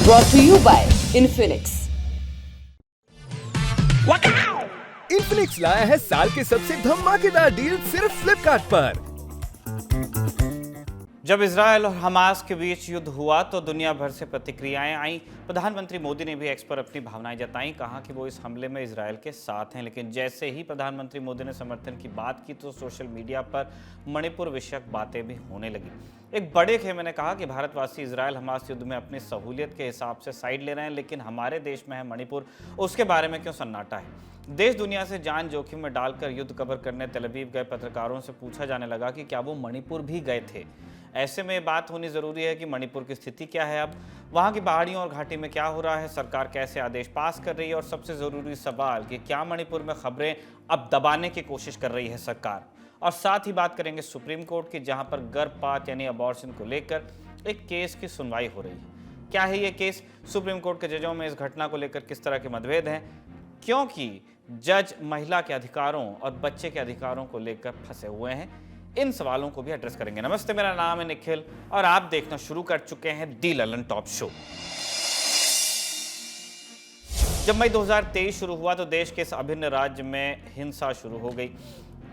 brought to you by Infinix. Infinix लाया है साल के सबसे धमाकेदार डील सिर्फ फ्लिपकार्ट पर। जब इजरायल और हमास के बीच युद्ध हुआ तो दुनिया भर से प्रतिक्रियाएं आईं। प्रधानमंत्री मोदी ने भी एक्स पर अपनी भावनाएं जताईं, कहा कि वो इस हमले में इजरायल के साथ हैं। लेकिन जैसे ही प्रधानमंत्री मोदी ने समर्थन की बात की तो सोशल मीडिया पर मणिपुर विषयक बातें भी होने लगी। एक बड़े खेमे ने कहा कि भारतवासी इजरायल हमास युद्ध में अपनी सहूलियत के हिसाब से साइड ले रहे हैं, लेकिन हमारे देश में है मणिपुर, उसके बारे में क्यों सन्नाटा है। देश दुनिया से जान जोखिम में डालकर युद्ध कवर करने तेल अवीव गए पत्रकारों से पूछा जाने लगा कि क्या वो मणिपुर भी गए थे। ऐसे में बात होनी ज़रूरी है कि मणिपुर की स्थिति क्या है, अब वहाँ की पहाड़ियों और घाटी में क्या हो रहा है, सरकार कैसे आदेश पास कर रही है, और सबसे ज़रूरी सवाल कि क्या मणिपुर में खबरें अब दबाने की कोशिश कर रही है सरकार। और साथ ही बात करेंगे सुप्रीम कोर्ट की, जहाँ पर गर्भपात यानी अबॉर्शन को लेकर एक केस की सुनवाई हो रही है। क्या है ये केस, सुप्रीम कोर्ट के जजों में इस घटना को लेकर किस तरह के मतभेद हैं, क्योंकि जज महिला के अधिकारों और बच्चे के अधिकारों को लेकर फंसे हुए हैं, इन सवालों को भी एड्रेस करेंगे। नमस्ते, मेरा नाम है निखिल और आप देखना शुरू कर चुके हैं दी ललन टॉप शो। जब मई 2023 शुरू हुआ तो देश के इस अभिन्न राज्य में हिंसा शुरू हो गई।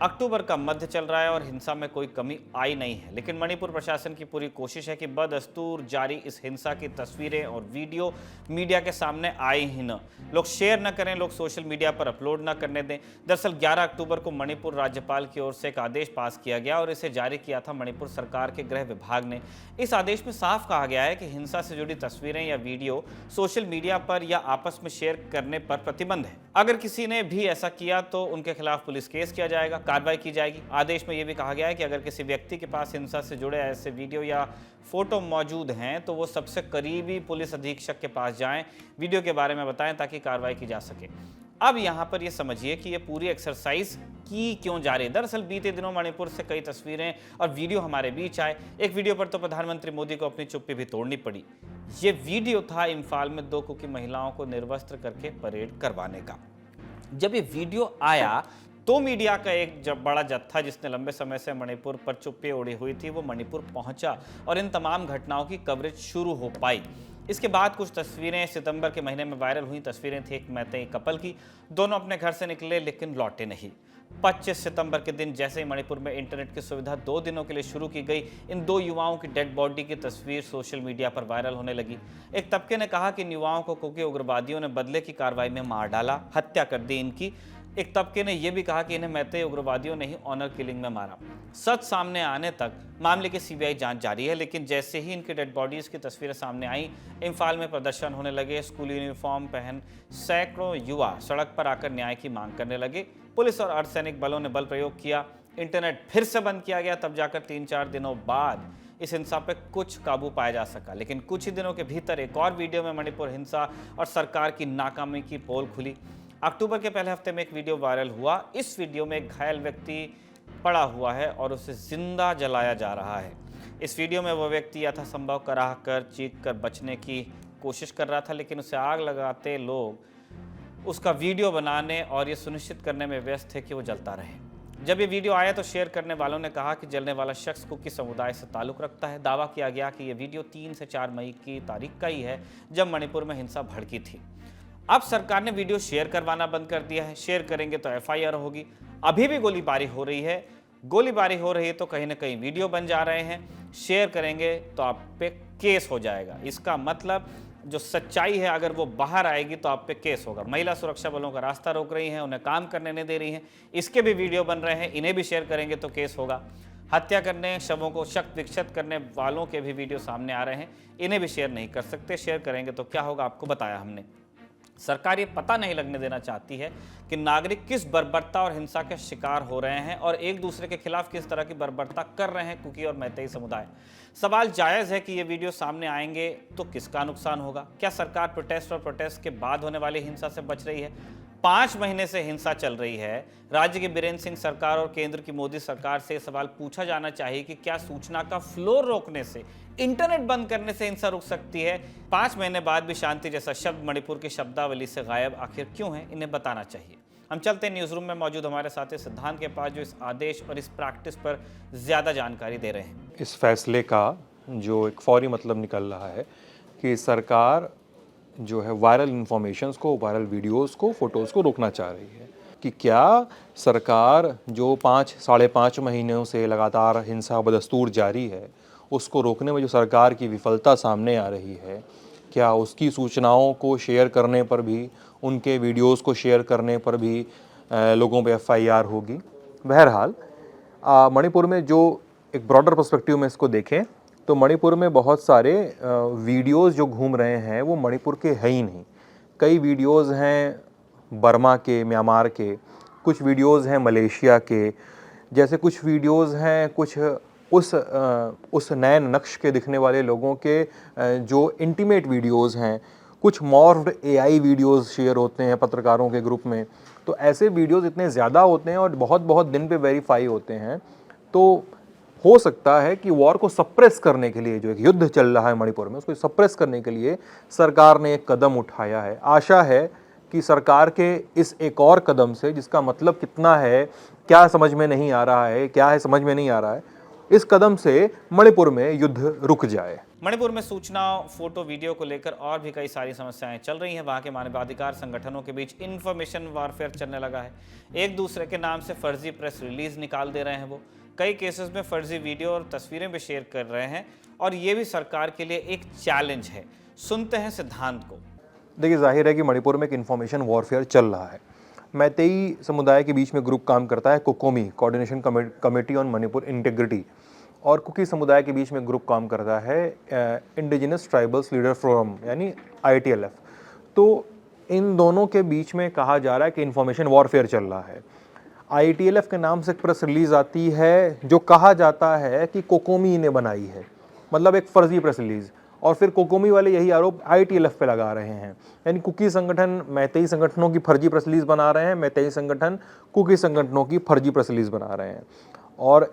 अक्टूबर का मध्य चल रहा है और हिंसा में कोई कमी आई नहीं है, लेकिन मणिपुर प्रशासन की पूरी कोशिश है कि बदस्तूर जारी इस हिंसा की तस्वीरें और वीडियो मीडिया के सामने आए ही न, लोग शेयर न करें, लोग सोशल मीडिया पर अपलोड न करने दें। दरअसल 11 अक्टूबर को मणिपुर राज्यपाल की ओर से एक आदेश पास किया गया और इसे जारी किया था मणिपुर सरकार के गृह विभाग ने। इस आदेश में साफ कहा गया है कि हिंसा से जुड़ी तस्वीरें या वीडियो सोशल मीडिया पर या आपस में शेयर करने पर प्रतिबंध है। अगर किसी ने भी ऐसा किया तो उनके खिलाफ पुलिस केस किया जाएगा, कार्रवाई की जाएगी। आदेश में यह भी कहा गया है कि अगर किसी व्यक्ति के पास हिंसा से जुड़े ऐसे वीडियो या फोटो मौजूद हैं तो वो सबसे करीबी पुलिस अधीक्षक के पास जाएं, वीडियो के बारे में बताएं ताकि कार्रवाई की जा सके। अब यहाँ पर ये समझिए कि ये पूरी एक्सरसाइज की क्यों जा रही है। दरअसल बीते दिनों मणिपुर से कई तस्वीरें और वीडियो हमारे बीच आए। एक वीडियो पर तो प्रधानमंत्री मोदी को अपनी चुप्पी भी तोड़नी पड़ी। ये वीडियो था इम्फाल में 2 कुकी महिलाओं को निर्वस्त्र करके परेड करवाने का। जब ये वीडियो आया तो मीडिया का एक बड़ा जत्था जिसने लंबे समय से मणिपुर पर चुप्पी ओढ़ी हुई थी वो मणिपुर पहुंचा और इन तमाम घटनाओं की कवरेज शुरू हो पाई। इसके बाद कुछ तस्वीरें सितंबर के महीने में वायरल हुई। तस्वीरें थी एक मैतेई कपल की, दोनों अपने घर से निकले लेकिन लौटे नहीं। 25 सितंबर के दिन जैसे ही मणिपुर में इंटरनेट की सुविधा 2 दिनों के लिए शुरू की गई, इन 2 युवाओं की डेड बॉडी की तस्वीर सोशल मीडिया पर वायरल होने लगी। एक तबके ने कहा कि इन युवाओं को कुकी उग्रवादियों ने बदले की कार्रवाई में मार डाला, हत्या कर दी इनकी। एक तबके ने यह भी कहा कि इन्हें मैतेई उग्रवादियों ने ही ऑनर किलिंग में मारा। सच सामने आने तक मामले की सीबीआई जांच जारी है, लेकिन जैसे ही इनकी डेड बॉडीज की तस्वीरें सामने आई, इम्फाल में प्रदर्शन होने लगे। स्कूल यूनिफॉर्म पहन सैकड़ों युवा सड़क पर आकर न्याय की मांग करने लगे। पुलिस और अर्धसैनिक बलों ने बल प्रयोग किया। इंटरनेट फिर से बंद किया गया। तब जाकर 3-4 दिनों बाद इस हिंसा पे कुछ काबू पाया जा सका, लेकिन कुछ ही दिनों के भीतर एक और वीडियो में मणिपुर हिंसा और सरकार की नाकामी की पोल खुली। अक्टूबर के पहले हफ्ते में एक वीडियो वायरल हुआ। इस वीडियो में एक घायल व्यक्ति पड़ा हुआ है और उसे जिंदा जलाया जा रहा है। इस वीडियो में वह व्यक्ति यथासंभव कराह कर चीख कर बचने की कोशिश कर रहा था, लेकिन उसे आग लगाते लोग उसका वीडियो बनाने और ये सुनिश्चित करने में व्यस्त थे कि वो जलता रहे। जब ये वीडियो आया तो शेयर करने वालों ने कहा कि जलने वाला शख्स कुकी समुदाय से ताल्लुक़ रखता है। दावा किया गया कि ये वीडियो 3 से 4 मई की तारीख का ही है जब मणिपुर में हिंसा भड़की थी। अब सरकार ने वीडियो शेयर करवाना बंद कर दिया है। शेयर करेंगे तो एफआईआर होगी। अभी भी गोलीबारी हो रही है। गोलीबारी हो रही है तो कहीं ना कहीं वीडियो बन जा रहे हैं। शेयर करेंगे तो आप पे केस हो जाएगा। इसका मतलब जो सच्चाई है अगर वो बाहर आएगी तो आप पे केस होगा। महिला सुरक्षा बलों का रास्ता रोक रही हैं, उन्हें काम करने नहीं दे रही हैं, इसके भी वीडियो बन रहे हैं, इन्हें भी शेयर करेंगे तो केस होगा। हत्या करने, शवों को शक विक्षत करने वालों के भी वीडियो सामने आ रहे हैं, इन्हें भी शेयर नहीं कर सकते। शेयर करेंगे तो क्या होगा आपको बताया हमने। सरकार ये पता नहीं लगने देना चाहती है कि नागरिक किस बर्बरता और हिंसा के शिकार हो रहे हैं और एक दूसरे के खिलाफ किस तरह की बर्बरता कर रहे हैं कुकी और मैतेई समुदाय। सवाल जायज़ है कि ये वीडियो सामने आएंगे तो किसका नुकसान होगा। क्या सरकार प्रोटेस्ट और प्रोटेस्ट के बाद होने वाली हिंसा से बच रही है? 5 महीने से हिंसा चल रही है। राज्य की बीरेन्द्र सिंह सरकार और केंद्र की मोदी सरकार से सवाल पूछा जाना चाहिए कि क्या सूचना का फ्लो रोकने से, इंटरनेट बंद करने से हिंसा रुक सकती है? 5 महीने बाद भी शांति जैसा शब्द मणिपुर की शब्दावली से गायब आखिर क्यों है, इन्हें बताना चाहिए। हम चलते हैं न्यूज़ रूम में मौजूद हमारे साथी सिद्धांत के पास, जो इस आदेश और इस प्रैक्टिस पर ज़्यादा जानकारी दे रहे हैं। इस फैसले का जो एक फौरी मतलब निकल रहा है कि सरकार जो है वायरल इन्फॉर्मेशंस को, वायरल वीडियोस को, फोटोज़ को रोकना चाह रही है कि क्या सरकार जो 5-5.5 महीनों से लगातार हिंसा बदस्तूर जारी है, उसको रोकने में जो सरकार की विफलता सामने आ रही है, क्या उसकी सूचनाओं को शेयर करने पर भी, उनके वीडियोस को शेयर करने पर भी लोगों पे FIR होगी। बहरहाल मणिपुर में जो एक ब्रॉडर पर्सपेक्टिव में इसको देखें तो मणिपुर में बहुत सारे वीडियोस जो घूम रहे हैं वो मणिपुर के है ही नहीं। कई वीडियोस हैं बर्मा के, म्यांमार के, कुछ वीडियोस हैं मलेशिया के, जैसे कुछ वीडियोस हैं कुछ उस नए नक्श के दिखने वाले लोगों के जो इंटीमेट वीडियोस हैं, कुछ मॉर्फ्ड AI वीडियोस शेयर होते हैं पत्रकारों के ग्रुप में। तो ऐसे वीडियोस इतने ज़्यादा होते हैं और बहुत बहुत दिन पे वेरीफाई होते हैं, तो हो सकता है कि वॉर को सप्रेस करने के लिए, जो एक युद्ध चल रहा है मणिपुर में, उसको सप्रेस करने के लिए सरकार ने एक कदम उठाया है। आशा है कि सरकार के इस एक और कदम से, जिसका मतलब कितना है, क्या समझ में नहीं आ रहा है, क्या है समझ में नहीं आ रहा है, इस कदम से मणिपुर में युद्ध रुक जाए। मणिपुर में सूचना, फोटो, वीडियो को लेकर और भी कई सारी समस्याएं चल रही हैं। वहां के मानवाधिकार संगठनों के बीच इन्फॉर्मेशन वॉरफेयर चलने लगा है। एक दूसरे के नाम से फर्जी प्रेस रिलीज निकाल दे रहे हैं। वो कई केसेस में फर्जी वीडियो और तस्वीरें भी शेयर कर रहे हैं और ये भी सरकार के लिए एक चैलेंज है। सुनते हैं सिद्धांत को। देखिए, जाहिर है कि मणिपुर में एक इन्फॉर्मेशन वॉरफेयर चल रहा है। मैतेई समुदाय के बीच में ग्रुप काम करता है COCOMI, coordination committee on Manipur integrity, और कुकी समुदाय के बीच में ग्रुप काम करता है इंडिजिनस ट्राइबल्स लीडर फोरम यानी ITLF। तो इन दोनों के बीच में कहा जा रहा है कि इन्फॉर्मेशन वॉरफेयर चल रहा है। ITLF के नाम से एक प्रेस रिलीज आती है जो कहा जाता है कि कोकोमी ने बनाई है, मतलब एक फर्जी प्रेस रिलीज, और फिर कोकोमी वाले यही आरोप ITLF पे लगा रहे हैं। यानी कुकी संगठन मैतेई संगठनों की फर्जी प्रेस रिलीज बना रहे हैं, मैतेई संगठन कुकी संगठनों की फर्जी प्रेस रिलीज बना रहे हैं। और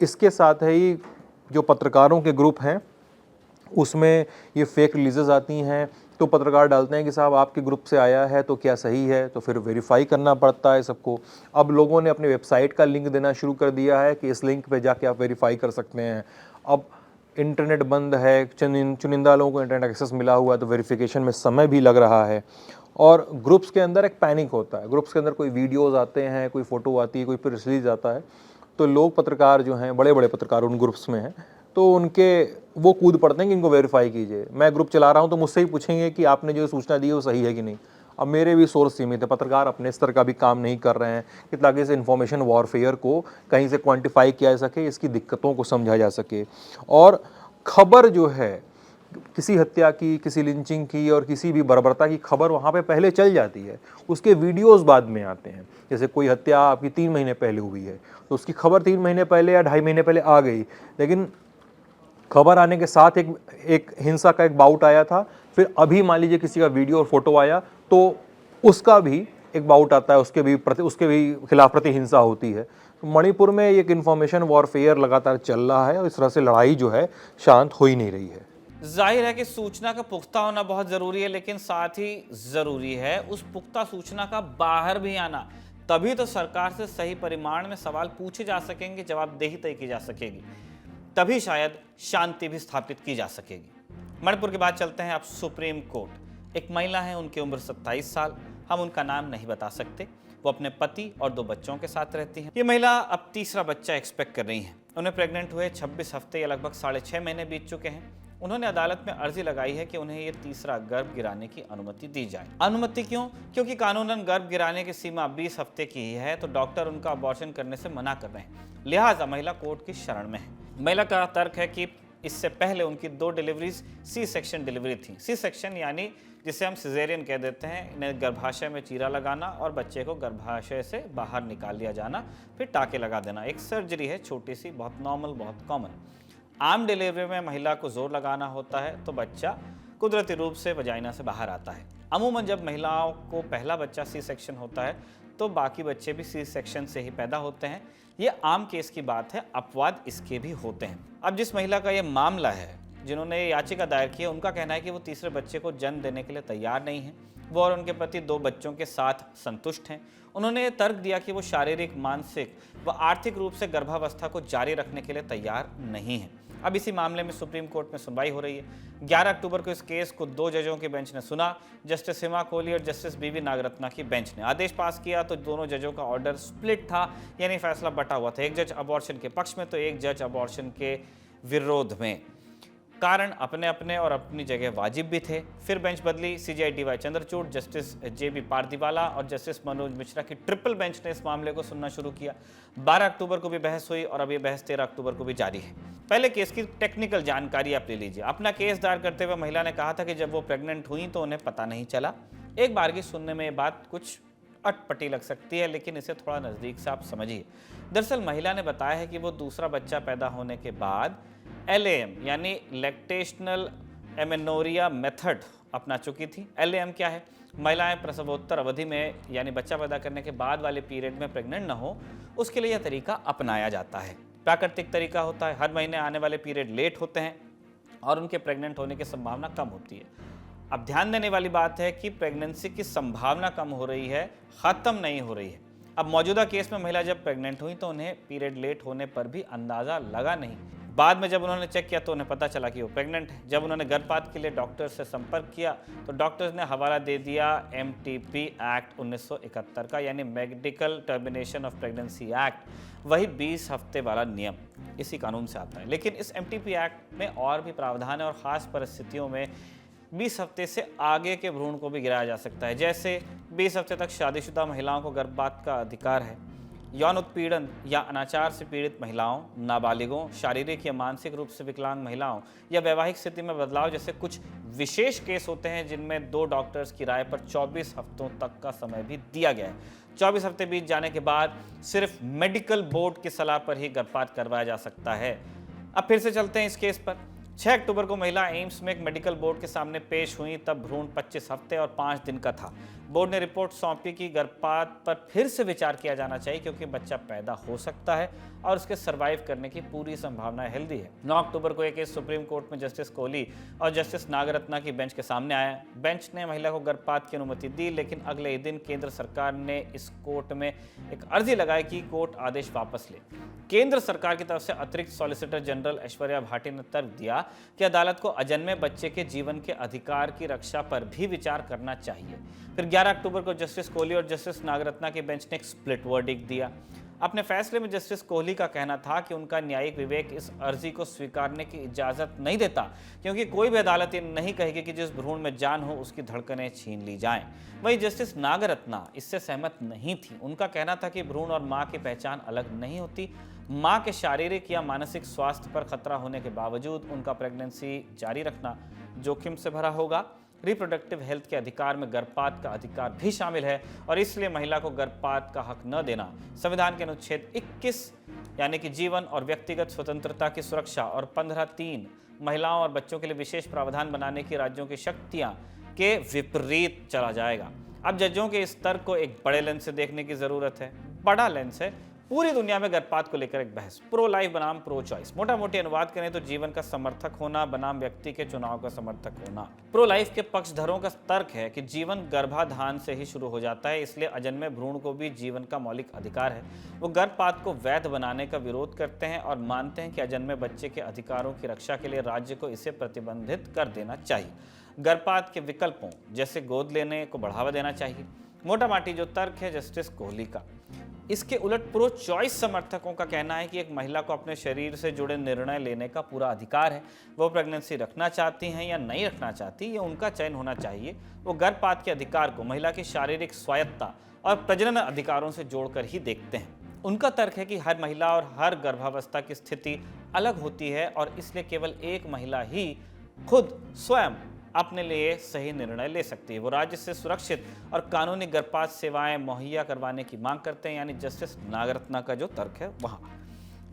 इसके साथ ही जो पत्रकारों के ग्रुप हैं उसमें ये फेक रिलीजेस आती हैं, तो पत्रकार डालते हैं कि साहब आपके ग्रुप से आया है तो क्या सही है, तो फिर वेरीफाई करना पड़ता है सबको। अब लोगों ने अपने वेबसाइट का लिंक देना शुरू कर दिया है कि इस लिंक पे जाके आप वेरीफाई कर सकते हैं। अब इंटरनेट बंद है, चुनिंदा लोगों को इंटरनेट एक्सेस मिला हुआ है, तो वेरिफिकेशन में समय भी लग रहा है। और ग्रुप्स के अंदर एक पैनिक होता है। ग्रुप्स के अंदर कोई वीडियोज़ आते हैं, कोई फ़ोटो आती है, कोई प्रेस रिलीज आता है, तो लोग पत्रकार जो हैं, बड़े बड़े पत्रकार उन ग्रुप्स में हैं, तो वो कूद पड़ते हैं कि इनको वेरीफाई कीजिए। मैं ग्रुप चला रहा हूँ तो मुझसे ही पूछेंगे कि आपने जो सूचना दी है वो सही है कि नहीं। अब मेरे भी सोर्स सीमित है, पत्रकार अपने स्तर का भी काम नहीं कर रहे हैं कि ताकि इस इन्फॉर्मेशन वॉरफेयर को कहीं से क्वांटिफाई किया जा सके, इसकी दिक्कतों को समझा जा सके। और खबर जो है किसी हत्या की, किसी लिंचिंग की और किसी भी बर्बरता की खबर वहाँ पे पहले चल जाती है, उसके वीडियोस बाद में आते हैं। जैसे कोई हत्या आपकी 3 महीने पहले हुई है तो उसकी खबर 3 महीने पहले या 2.5 महीने पहले आ गई, लेकिन खबर आने के साथ एक हिंसा का एक बाउट आया था, फिर अभी मान लीजिए किसी का वीडियो और फोटो आया तो उसका भी एक बाउट आता है, उसके भी खिलाफ प्रतिहिंसा होती है। तो मणिपुर में एक इन्फॉर्मेशन वॉरफेयर लगातार चल रहा है और इस तरह से लड़ाई जो है शांत हो ही नहीं रही है। जाहिर है कि सूचना का पुख्ता होना बहुत जरूरी है, लेकिन साथ ही जरूरी है उस पुख्ता सूचना का बाहर भी आना। तभी तो सरकार से सही परिमाण में सवाल पूछे जा सकेंगे, जवाबदेही तय की जा सकेगी, तभी शायद शांति भी स्थापित की जा सकेगी। मणिपुर के बाद चलते हैं अब सुप्रीम कोर्ट। एक महिला है, उनकी उम्र 27 साल, हम उनका नाम नहीं बता सकते। वो अपने पति और 2 बच्चों के साथ रहती हैं। ये महिला अब तीसरा बच्चा एक्सपेक्ट कर रही हैं। उन्हें प्रेग्नेंट हुए 26 हफ्ते या लगभग 6.5 महीने बीत चुके हैं। उन्होंने अदालत में अर्जी लगाई है कि उन्हें ये तीसरा गर्भ गिराने की अनुमति दी जाए। अनुमति क्यों? क्योंकि कानूनन गर्भ गिराने की सीमा 20 हफ्ते की ही है, तो डॉक्टर उनका अबॉर्शन करने से मना कर रहे हैं। लिहाजा महिला कोर्ट की शरण में है। महिला का तर्क है कि इससे पहले उनकी 2 डिलीवरीज सी सेक्शन डिलीवरी थी। सी सेक्शन यानी जिसे हम सिजेरियन कह देते हैं, इन्हें गर्भाशय में चीरा लगाना और बच्चे को गर्भाशय से बाहर निकाल लिया जाना, फिर टाके लगा देना। एक सर्जरी है, छोटी सी, बहुत नॉर्मल, बहुत कॉमन। आम डिलीवरी में महिला को जोर लगाना होता है तो बच्चा कुदरती रूप से वजाइना से बाहर आता है। अमूमन जब महिलाओं को पहला बच्चा सी सेक्शन होता है तो बाकी बच्चे भी सी सेक्शन से ही पैदा होते हैं। ये आम केस की बात है, अपवाद इसके भी होते हैं। अब जिस महिला का ये मामला है, जिन्होंने ये याचिका दायर की है, उनका कहना है कि वो तीसरे बच्चे को जन्म देने के लिए तैयार नहीं है। वो और उनके पति 2 बच्चों के साथ संतुष्ट हैं। उन्होंने ये तर्क दिया कि वो शारीरिक, मानसिक व आर्थिक रूप से गर्भावस्था को जारी रखने के लिए तैयार नहीं है। अब इसी मामले में सुप्रीम कोर्ट में सुनवाई हो रही है। 11 अक्टूबर को इस केस को 2 जजों की बेंच ने सुना। जस्टिस हिमा कोहली और जस्टिस बीवी नागरत्ना की बेंच ने आदेश पास किया तो दोनों जजों का ऑर्डर स्प्लिट था, यानी फैसला बटा हुआ था। एक जज अबॉर्शन के पक्ष में तो एक जज अबॉर्शन के विरोध में। कारण अपने अपने और अपनी जगह वाजिब भी थे। फिर बेंच बदली। सीजेआई डीवाई चंद्रचूड़, जस्टिस जेबी पारदीवाला और जस्टिस मनोज मिश्रा की ट्रिपल बेंच ने इस मामले को सुनना शुरू किया। 12 अक्टूबर को भी बहस हुई और अब ये बहस 13 अक्टूबर को भी जारी है। पहले केस की टेक्निकल जानकारी आप ले लीजिए। अपना केस दायर करते हुए महिला ने कहा था कि जब वो प्रेग्नेंट हुई तो उन्हें पता नहीं चला। एक बार की सुनने में ये बात कुछ अटपटी लग सकती है, लेकिन इसे थोड़ा नज़दीक से आप समझिए। दरअसल महिला ने बताया है कि वो दूसरा बच्चा पैदा होने के बाद LAM यानी लैक्टेशनल एमेनोरिया मेथड अपना चुकी थी। LAM क्या है? महिलाएं प्रसवोत्तर अवधि में यानी बच्चा पैदा करने के बाद वाले पीरियड में प्रेग्नेंट ना हो, उसके लिए यह तरीका अपनाया जाता है। प्राकृतिक तरीका होता है। हर महीने आने वाले पीरियड लेट होते हैं और उनके प्रेग्नेंट होने की संभावना कम होती है। अब ध्यान देने वाली बात है कि प्रेगनेंसी की संभावना कम हो रही है, ख़त्म नहीं हो रही है। अब मौजूदा केस में महिला जब प्रेग्नेंट हुई तो उन्हें पीरियड लेट होने पर भी अंदाज़ा लगा नहीं। बाद में जब उन्होंने चेक किया तो उन्हें पता चला कि वो प्रेग्नेंट है। जब उन्होंने गर्भपात के लिए डॉक्टर से संपर्क किया तो डॉक्टर्स ने हवाला दे दिया MTP एक्ट 1971 का, यानी medical termination of pregnancy act, वही 20 हफ्ते वाला नियम इसी कानून से आता है। लेकिन इस MTP एक्ट में और भी प्रावधान है और ख़ास परिस्थितियों में 20 हफ्ते से आगे के भ्रूण को भी गिराया जा सकता है। जैसे 20 हफ्ते तक शादीशुदा महिलाओं को गर्भपात का अधिकार है। यौन उत्पीड़न या अनाचार से पीड़ित महिलाओं, नाबालिगों, शारीरिक या मानसिक रूप से विकलांग महिलाओं या वैवाहिक स्थिति में बदलाव जैसे कुछ विशेष केस होते हैं जिनमें 2 डॉक्टर्स की राय पर 24 हफ्तों तक का समय भी दिया गया है। 24 हफ्ते बीत जाने के बाद सिर्फ मेडिकल बोर्ड की सलाह पर ही गर्भपात करवाया जा सकता है। अब फिर से चलते हैं इस केस पर। 6 अक्टूबर को महिला एम्स में एक मेडिकल बोर्ड के सामने पेश हुई, तब भ्रूण 25 हफ्ते और 5 दिन का था। बोर्ड ने रिपोर्ट सौंपी कि गर्भपात पर फिर से विचार किया जाना चाहिए क्योंकि बच्चा पैदा हो सकता है और उसके सर्वाइव करने की पूरी संभावना हेल्दी है। 9 अक्टूबर को एक केस सुप्रीम कोर्ट में जस्टिस कोहली और जस्टिस नागरत्ना की बेंच के सामने आया। बेंच ने महिला को गर्भपात की अनुमति दी, लेकिन अगले ही दिन केंद्र सरकार ने इस कोर्ट में एक अर्जी लगाई कि कोर्ट आदेश वापस ले। केंद्र सरकार की तरफ से अतिरिक्त सॉलिसिटर जनरल ऐश्वर्या भाटी ने तर्क दिया कि अदालत को अजन्मे बच्चे के जीवन के अधिकार की रक्षा पर भी विचार करना चाहिए। फिर 11 अक्टूबर को जस्टिस कोहली और जस्टिस नागरत्ना की बेंच ने एक स्प्लिट वर्डिक्ट दिया। अपने फैसले में जस्टिस कोहली का कहना था कि उनका न्यायिक विवेक इस अर्जी को स्वीकारने की इजाज़त नहीं देता, क्योंकि कोई भी अदालत ये नहीं कहेगी कि जिस भ्रूण में जान हो उसकी धड़कनें छीन ली जाएं। वहीं जस्टिस नागरत्ना इससे सहमत नहीं थी। उनका कहना था कि भ्रूण और माँ की पहचान अलग नहीं होती। माँ के शारीरिक या मानसिक स्वास्थ्य पर खतरा होने के बावजूद उनका प्रेगनेंसी जारी रखना जोखिम से भरा होगा। रिप्रोडक्टिव हेल्थ के अधिकार में गर्भपात का अधिकार भी शामिल है और इसलिए महिला को गर्भपात का हक न देना संविधान के अनुच्छेद 21 यानी कि जीवन और व्यक्तिगत स्वतंत्रता की सुरक्षा और 15(3) महिलाओं और बच्चों के लिए विशेष प्रावधान बनाने की राज्यों की शक्तियां के विपरीत चला जाएगा। अब जजों के इस तर्क को एक बड़े लेंस से देखने की जरूरत है। बड़ा लेंस है पूरी दुनिया में गर्भपात को लेकर एक बहस, प्रो लाइफ बनाम प्रो चॉइस। मोटा मोटी अनुवाद करें तो जीवन का समर्थक होना बनाम व्यक्ति के चुनाव का समर्थक होना। प्रो लाइफ के पक्षधरों का तर्क है कि जीवन गर्भाधान से ही शुरू हो जाता है, इसलिए अजन्मे भ्रूण को भी जीवन का मौलिक अधिकार है। वो गर्भपात को वैध बनाने का विरोध करते हैं और मानते हैं कि अजन्मे बच्चे के अधिकारों की रक्षा के लिए राज्य को इसे प्रतिबंधित कर देना चाहिए। गर्भपात के विकल्पों जैसे गोद लेने को बढ़ावा देना चाहिए। मोटा माटी जो तर्क है जस्टिस कोहली का। इसके उलट प्रो चॉइस समर्थकों का कहना है कि एक महिला को अपने शरीर से जुड़े निर्णय लेने का पूरा अधिकार है। वो प्रेगनेंसी रखना चाहती हैं या नहीं रखना चाहती, ये उनका चयन होना चाहिए। वो गर्भपात के अधिकार को महिला की शारीरिक स्वायत्तता और प्रजनन अधिकारों से जोड़कर ही देखते हैं। उनका तर्क है कि हर महिला और हर गर्भावस्था की स्थिति अलग होती है और इसलिए केवल एक महिला ही खुद स्वयं अपने लिए सही निर्णय ले सकती है। वो राज्य से सुरक्षित और कानूनी गर्भपात सेवाएं मुहैया करवाने की मांग करते हैं, यानी जस्टिस नागरत्ना का जो तर्क है वहाँ।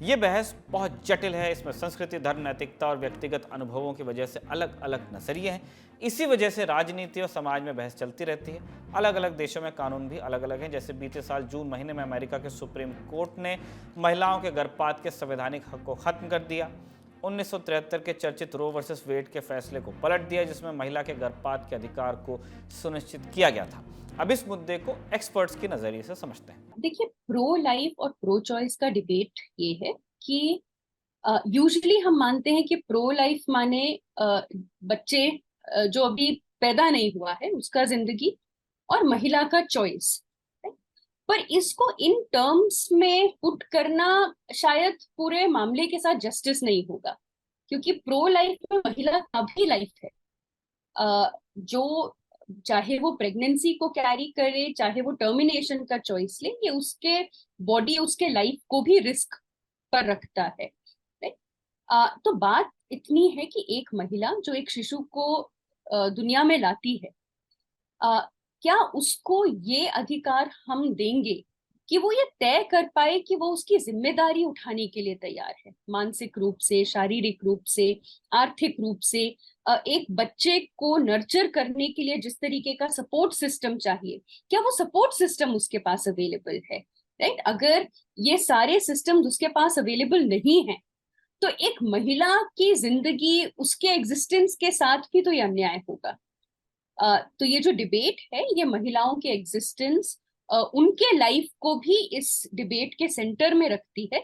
ये बहस बहुत जटिल है। इसमें संस्कृति, धर्म, नैतिकता और व्यक्तिगत अनुभवों की वजह से अलग अलग नजरिए हैं। इसी वजह से राजनीति और समाज में बहस चलती रहती है। अलग अलग देशों में कानून भी अलग अलग हैं। जैसे बीते साल जून महीने में अमेरिका के सुप्रीम कोर्ट ने महिलाओं के गर्भपात के संवैधानिक हक को खत्म कर दिया। 1973 के चर्चित रो वर्सेस वेड के फैसले को पलट दिया, जिसमें महिला के गर्भपात के अधिकार को सुनिश्चित किया गया था। अब इस मुद्दे को एक्सपर्ट्स के नजरिए से समझते हैं। देखिए, प्रो लाइफ और प्रो चॉइस का डिबेट ये है कि यूजुअली हम मानते हैं कि प्रो लाइफ माने बच्चे जो अभी पैदा नहीं हुआ है उसका जिंदगी और महिला का चॉइस। पर इसको इन टर्म्स में पुट करना शायद पूरे मामले के साथ जस्टिस नहीं होगा, क्योंकि प्रो लाइफ में महिला का भी लाइफ है। जो चाहे वो प्रेगनेंसी को कैरी करे, चाहे वो टर्मिनेशन का चॉइस ले, ये उसके बॉडी उसके लाइफ को भी रिस्क पर रखता है। तो बात इतनी है कि एक महिला जो एक शिशु को दुनिया में लाती है, क्या उसको ये अधिकार हम देंगे कि वो ये तय कर पाए कि वो उसकी जिम्मेदारी उठाने के लिए तैयार है, मानसिक रूप से, शारीरिक रूप से, आर्थिक रूप से। एक बच्चे को नर्चर करने के लिए जिस तरीके का सपोर्ट सिस्टम चाहिए, क्या वो सपोर्ट सिस्टम उसके पास अवेलेबल है? राइट? अगर ये सारे सिस्टम उसके पास अवेलेबल नहीं है तो एक महिला की जिंदगी, उसके एग्जिस्टेंस के साथ भी तो ये अन्याय होगा। तो ये जो डिबेट है ये महिलाओं के एग्जिस्टेंस, उनके लाइफ को भी इस डिबेट के सेंटर में रखती है।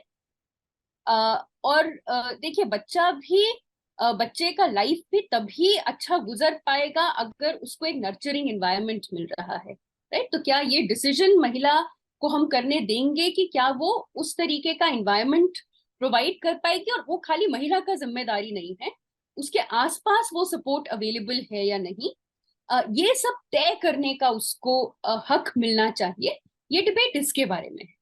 और देखिए, बच्चे का लाइफ भी तभी अच्छा गुजर पाएगा अगर उसको एक नर्चरिंग एनवायरनमेंट मिल रहा है। राइट? तो क्या ये डिसीजन महिला को हम करने देंगे कि क्या वो उस तरीके का एनवायरनमेंट प्रोवाइड कर पाएगी, और वो खाली महिला का जिम्मेदारी नहीं है, उसके आसपास वो सपोर्ट अवेलेबल है या नहीं, ये सब तय करने का उसको हक मिलना चाहिए। ये डिबेट इसके बारे में है।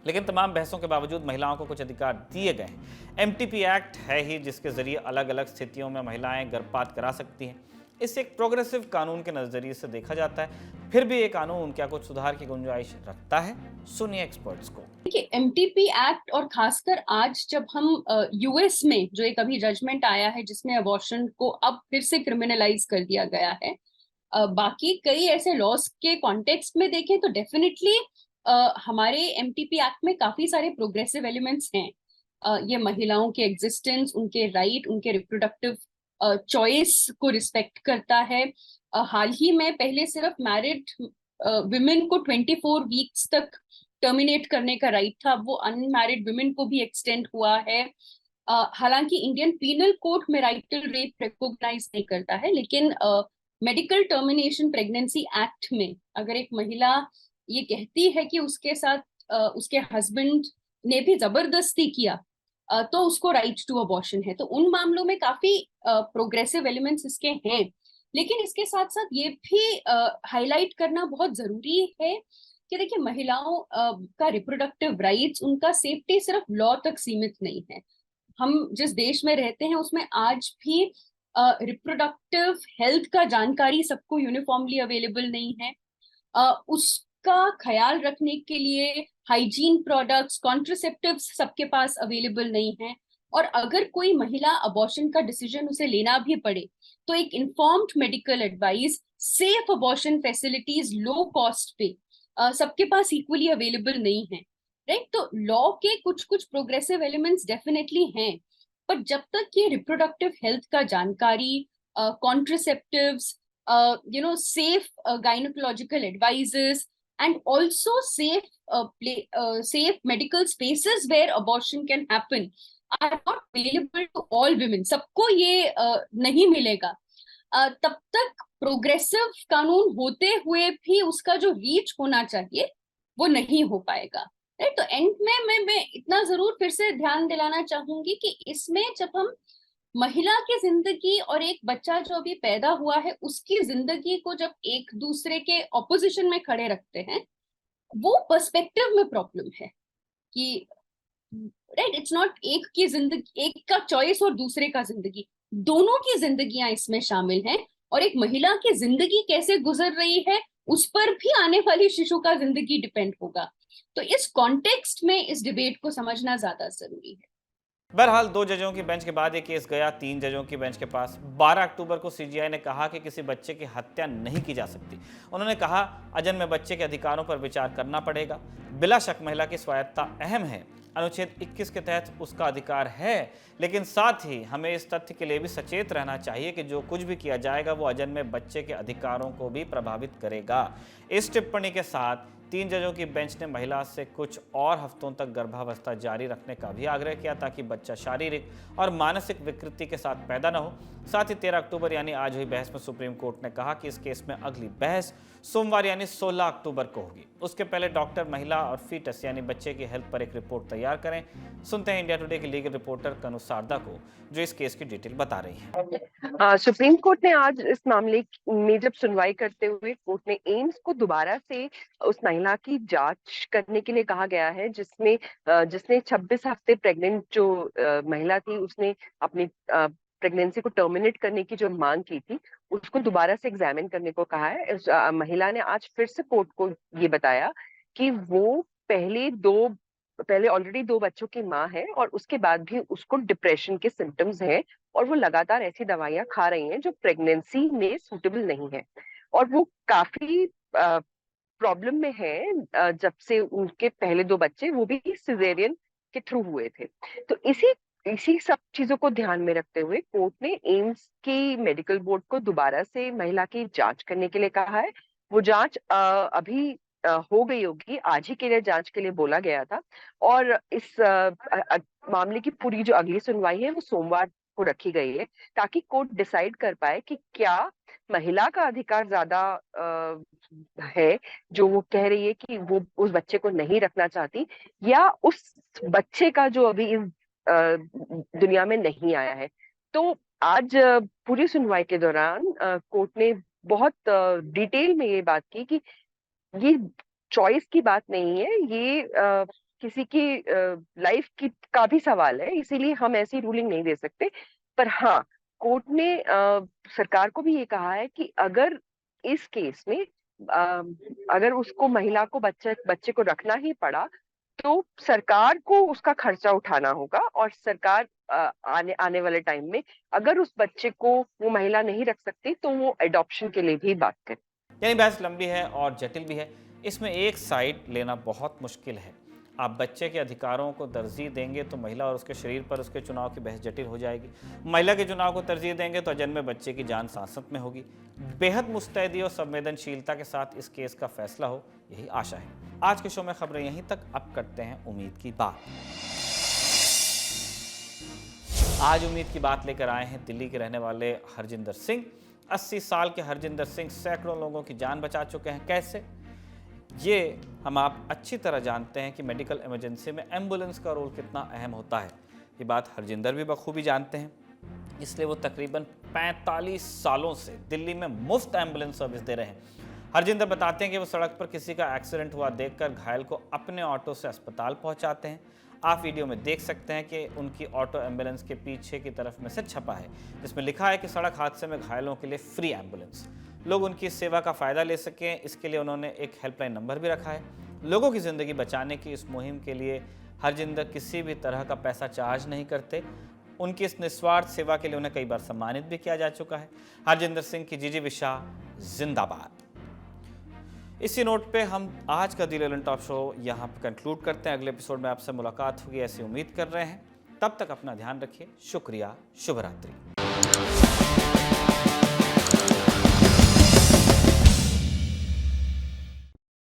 लेकिन तमाम बहसों के बावजूद महिलाओं को कुछ अधिकार दिए गए हैं। एमटीपी एक्ट है ही जिसके जरिए अलग अलग स्थितियों में महिलाएं गर्भपात करा सकती हैं। इसे एक प्रोग्रेसिव कानून के नजरिए से देखा जाता है। फिर भी ये कानून क्या कुछ सुधार की गुंजाइश रखता है? सुनिए एक्सपर्ट्स को। देखिए, एमटीपी एक्ट और खासकर आज जब हम यूएस में जो एक अभी जजमेंट आया है जिसमें अबॉर्शन को अब फिर से क्रिमिनलाइज कर दिया गया है, बाकी कई ऐसे लॉस के कॉन्टेक्स्ट में देखें तो डेफिनेटली हमारे एमटीपी एक्ट में काफी सारे प्रोग्रेसिव एलिमेंट्स हैं। ये महिलाओं के एग्जिस्टेंस, उनके राइट, उनके रिप्रोडक्टिव चॉइस को रिस्पेक्ट करता है। हाल ही में पहले सिर्फ मैरिड विमेन को 24 वीक्स तक टर्मिनेट करने का राइट था, वो अनमैरिड विमेन को भी एक्सटेंड हुआ है। हालांकि इंडियन पीनल कोड में राइटल रेप रिकॉग्नाइज नहीं करता है, लेकिन मेडिकल टर्मिनेशन प्रेगनेंसी एक्ट में अगर एक महिला ये कहती है कि उसके साथ उसके हस्बैंड ने भी जबरदस्ती किया तो उसको राइट टू अबॉर्शन है। तो उन मामलों में काफी प्रोग्रेसिव एलिमेंट्स इसके हैं। लेकिन इसके साथ साथ ये भी हाईलाइट करना बहुत जरूरी है कि देखिए, महिलाओं का रिप्रोडक्टिव राइट्स, उनका सेफ्टी सिर्फ लॉ तक सीमित नहीं है। हम जिस देश में रहते हैं उसमें आज भी रिप्रोडक्टिव हेल्थ का जानकारी सबको यूनिफॉर्मली अवेलेबल नहीं है। उसका ख्याल रखने के लिए हाइजीन प्रोडक्ट्स, कॉन्ट्रासेप्टिव्स सबके पास अवेलेबल नहीं है। और अगर कोई महिला अबॉर्शन का डिसीजन उसे लेना भी पड़े तो एक informed medical advice, safe abortion facilities low cost पे सबके पास इक्वली अवेलेबल नहीं है। राइट? तो लॉ के कुछ कुछ प्रोग्रेसिव एलिमेंट्स डेफिनेटली हैं, पर जब तक ये रिप्रोडक्टिव हेल्थ का जानकारी, contraceptives, safe gynaecological advises and also safe medical spaces where abortion can happen are not available to all women, सबको ये नहीं मिलेगा, तब तक प्रोग्रेसिव कानून होते हुए भी उसका जो रीच होना चाहिए वो नहीं हो पाएगा। राइट? तो एंड में मैं इतना जरूर फिर से ध्यान दिलाना चाहूंगी कि इसमें जब हम महिला की जिंदगी और एक बच्चा जो अभी पैदा हुआ है उसकी जिंदगी को जब एक दूसरे के ऑपोजिशन में खड़े रखते हैं, वो पर्सपेक्टिव में प्रॉब्लम है कि राइट, इट्स नॉट एक की जिंदगी, एक का चॉइस और दूसरे का जिंदगी, दोनों की जिंदगियां इसमें शामिल हैं। और एक महिला की जिंदगी कैसे गुजर रही है उस पर भी आने वाली शिशु का जिंदगी डिपेंड होगा। तो इस कॉन्टेक्स्ट में इस डिबेट को समझना ज्यादा जरूरी है। बहरहाल 2 जजों की बेंच के बाद ये केस गया 3 जजों की बेंच के पास। 12 अक्टूबर को सीजीआई ने कहा कि किसी बच्चे की हत्या नहीं की जा सकती। उन्होंने कहा अजन्मे बच्चे के अधिकारों पर विचार करना पड़ेगा। बिला शक महिला की स्वायत्तता अहम है, अनुच्छेद 21 के तहत उसका अधिकार है, लेकिन साथ ही हमें इस तथ्य के लिए भी सचेत रहना चाहिए कि जो कुछ भी किया जाएगा वो अजन्मे बच्चे के अधिकारों को भी प्रभावित करेगा। इस टिप्पणी के साथ 3 जजों की बेंच ने महिला से कुछ और हफ्तों तक गर्भावस्था जारी रखने का भी आग्रह किया ताकि बच्चा शारीरिक और मानसिक विकृति के साथ पैदा न हो। साथ ही 13 अक्टूबर यानी आज हुई बहस में सुप्रीम कोर्ट ने कहा कि इस केस में अगली बहस सोमवार यानी 16 अक्टूबर को होगी। उसके पहले डॉक्टर महिला और फीटस यानी बच्चे की हेल्थ पर एक रिपोर्ट तैयार करें। सुनते हैं इंडिया टुडे की लीगल रिपोर्टर कनु सारदा को, जो इस केस की डिटेल बता रही है। सुप्रीम कोर्ट ने आज इस मामले में जब सुनवाई करते हुए कोर्ट ने एम्स को दोबारा से उस महिला की जांच करने के लिए कहा गया है जिसने 26 हफ्ते प्रेग्नेंट जो महिला थी, उसने अपनी प्रेगनेंसी को टर्मिनेट करने की जो मांग की थी उसको दोबारा से एग्जामिन करने को कहा है। इस महिला ने आज फिर से कोर्ट को ये बताया कि वो पहले ऑलरेडी 2 बच्चों की माँ है और उसके बाद भी उसको डिप्रेशन के सिम्टम्स हैं और वो लगातार ऐसी दवाइयां खा रही हैं जो प्रेगनेंसी में सूटेबल नहीं है और वो काफी प्रॉब्लम में है जब से उनके पहले 2 बच्चे वो भी सिजेरियन के थ्रू हुए थे। तो इसी सब चीजों को ध्यान में रखते हुए कोर्ट ने एम्स की मेडिकल बोर्ड को दोबारा से महिला की जांच करने के लिए कहा है। वो जांच अभी हो गई होगी, आज ही के लिए जांच के लिए बोला गया था और इस मामले की पूरी जो अगली सुनवाई है वो सोमवार को रखी गई है ताकि कोर्ट डिसाइड कर पाए कि क्या महिला का अधिकार ज्यादा है जो वो कह रही है कि वो उस बच्चे को नहीं रखना चाहती, या उस बच्चे का जो अभी इस दुनिया में नहीं आया है। तो आज पूरी सुनवाई के दौरान कोर्ट ने बहुत डिटेल में ये बात की कि ये चॉइस की बात नहीं है, ये किसी की लाइफ की का भी सवाल है, इसीलिए हम ऐसी रूलिंग नहीं दे सकते। पर हाँ, कोर्ट ने सरकार को भी ये कहा है कि अगर इस केस में अगर उसको महिला को बच्चे को रखना ही पड़ा तो सरकार को उसका खर्चा उठाना होगा और सरकार आने वाले टाइम में अगर उस बच्चे को वो महिला नहीं रख सकती तो वो एडॉप्शन के लिए भी बात करे। यानी बहस लंबी है और जटिल भी है। इसमें एक साइड लेना बहुत मुश्किल है। आप बच्चे के अधिकारों को तरजीह देंगे तो महिला और उसके शरीर पर उसके चुनाव की बहस जटिल हो जाएगी। महिला के चुनाव को तरजीह देंगे तो अजन्मे बच्चे की जान सांसत में होगी। बेहद मुस्तैदी और संवेदनशीलता के साथ इस केस का फैसला हो, यही आशा है। आज के शो में खबरें यहीं तक। अब करते हैं उम्मीद की बात। आज उम्मीद की बात लेकर आए हैं दिल्ली के रहने वाले हरजिंदर सिंह। 80 साल के हरजिंदर सिंह सैकड़ों लोगों की जान बचा चुके हैं। कैसे, ये हम आप अच्छी तरह जानते हैं कि मेडिकल इमरजेंसी में एम्बुलेंस का रोल कितना अहम होता है। ये बात हरजिंदर भी बखूबी जानते हैं, इसलिए वो तकरीबन 45 सालों से दिल्ली में मुफ्त एम्बुलेंस सर्विस दे रहे हैं। हरजिंदर बताते हैं कि वो सड़क पर किसी का एक्सीडेंट हुआ देखकर घायल को अपने ऑटो से अस्पताल पहुंचाते हैं। आप वीडियो में देख सकते हैं कि उनकी ऑटो एम्बुलेंस के पीछे की तरफ में से छपा है, जिसमें लिखा है कि सड़क हादसे में घायलों के लिए फ्री एम्बुलेंस। लोग उनकी सेवा का फ़ायदा ले सकें, इसके लिए उन्होंने एक हेल्पलाइन नंबर भी रखा है। लोगों की ज़िंदगी बचाने की इस मुहिम के लिए हरजिंदर किसी भी तरह का पैसा चार्ज नहीं करते। उनकी इस निस्वार्थ सेवा के लिए उन्हें कई बार सम्मानित भी किया जा चुका है। हरजिंदर सिंह की जीजी विशा जिंदाबाद। इसी नोट पे हम आज का दी ललन टॉप शो यहाँ पर कंक्लूड करते हैं। अगले एपिसोड में आपसे मुलाकात होगी ऐसी उम्मीद कर रहे हैं। तब तक अपना ध्यान रखिए। शुक्रिया। शुभ रात्रि।